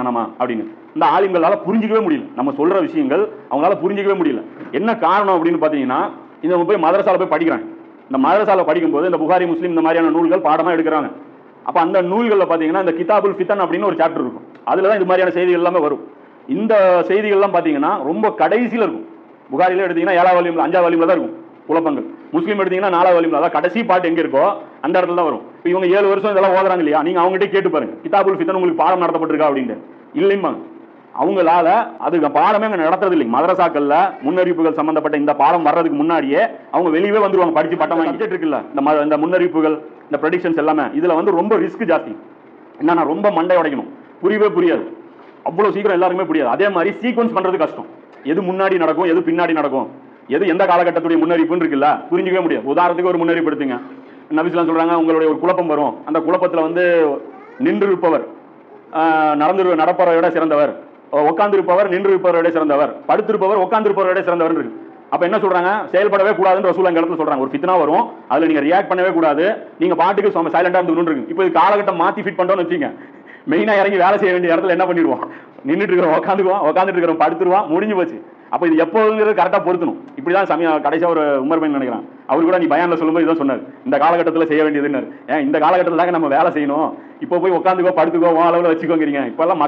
அப்படின்னு இந்த ஆலிம்களால புரிஞ்சிக்கவே முடியல. நம்ம சொல்ற விஷயங்கள் அவங்களால புரிஞ்சிக்கவே முடியல. என்ன காரணம் அப்படின்னு பாத்தீங்கன்னா, இந்த போய் மதரசால போய் படிக்கிறாங்க. இந்த மதரசால படிக்கும்போது இந்த புகாரி, முஸ்லிம் இந்த மாதிரியான நூல்கள் பாடமா எடுக்கிறாங்க. அப்ப அந்த நூல்கள்ல பாத்தீங்கன்னா இந்த கிதாபுல் ஃபிதன் அப்படின்னு ஒரு சாப்டர் இருக்கும். அதுலதான் இது மாதிரியான செய்திகள் எல்லாமே வரும். இந்த செய்திகள் எல்லாம் பாத்தீங்கன்னா ரொம்ப கடைசியில இருக்கும். புகாரில எடுத்தீங்கன்னா 7வது வால்யூம்ல 5வது வால்யூம்ல தான் இருக்கும் குழப்பங்கள். முஸ்லீம் எடுத்தீங்கன்னா 4வது வால்யூம்ல, அதாவது கடைசி பாட்டு எங்க இருக்கோ அந்த இடத்துல தான் வரும். இப்போ இவங்க 7 வருஷம் இதெல்லாம் ஓதுறாங்க இல்லையா, நீங்க அவங்ககிட்ட கேட்டு பாருங்க, கிதாபுல் ஃபிதன் உங்களுக்கு பாடம் நடத்தப்பட்டிருக்கா அப்படின்னு. இல்லைம்மா, அவங்களால அது பாடமே அங்க நடத்துறது இல்லைங்க. மதரசாக்கள்ல முன்னறிவிப்புகள் சம்பந்தப்பட்ட இந்த பாடம் வர்றதுக்கு முன்னாடியே அவங்க வெளியவே வந்துருவாங்க. படிச்சு பட்டம் சப்ஜெக்ட் இருக்குல்ல, இந்த முன்னறிவிப்புகள், இந்த ப்ரெடிக்ஷன்ஸ் எல்லாமே இதுல வந்து ரொம்ப ரிஸ்க் ஜாஸ்தி. என்னன்னா ரொம்ப மண்டை உடைக்கணும், புரியவே புரியாது, அவ்வளவு சீக்கிரம் எல்லாருக்குமே புரியாது. அதே மாதிரி சீக்வன்ஸ் பண்றது கஷ்டம். எது முன்னாடி நடக்கும், எது பின்னாடி நடக்கும், எது எந்த காலகட்டத்துடைய முன்னறிவிப்புன்னு இருக்குல்ல, புரிஞ்சிக்கவே முடியாது. உதாரணத்துக்கு ஒரு முன்னறிவிப்பு எடுத்துங்க. நபிஸ்லாம் சொல்றாங்க, உங்களுடைய ஒரு குழப்பம் வரும், அந்த குழப்பத்துல வந்து நின்று இருப்பவர் நடப்பவரை விட சிறந்தவர், உட்கார்ந்து இருப்பவர் நின்று இருப்பவரை விட சிறந்தவர், படுத்திருப்பவர் உட்கார்ந்து இருப்பவரை விட சிறந்தவர் இருக்கு. அப்ப என்ன சொல்றாங்க, செயல்படவே கூடாதுன்னு ரசூல் அந்த இடத்துல சொல்றாங்க. ஒரு ஃபித்னா வரும், அதுல நீங்க ரியாக்ட் பண்ணவே கூடாது, நீங்க பாட்டுக்கு சைலண்டா இருந்து இருக்கு. இப்போ இது காலகட்டம் மாத்தி ஃபிட் பண்றோம்னு வச்சுங்க, மெயினா இறங்கி வேலை செய்ய வேண்டிய இடத்துல என்ன பண்ணிடுவோம், நின்றுட்டு இருக்கிறோம், உட்காந்துட்டு இருக்கிறோம், படுத்துருவான், முடிஞ்சு போச்சு. அப்ப இது எப்போங்கிறது கரெக்டா பொருத்தணும். இப்படிதான் சமயம் கடைசியா ஒரு உமர் பையன் நினைக்கிறான், அவர் கூட நீ பயான்ல சொல்லும்போது இதான் சொன்னார், இந்த காலகட்டத்தில் செய்ய வேண்டியதுன்னு. ஏன் இந்த காலகட்டத்தில் நம்ம வேலை செய்யணும், இப்போ போய் உட்காந்துக்கோ படுத்துக்கோ அளவுல வச்சுக்கோங்கிறீங்க. இப்ப எல்லாம்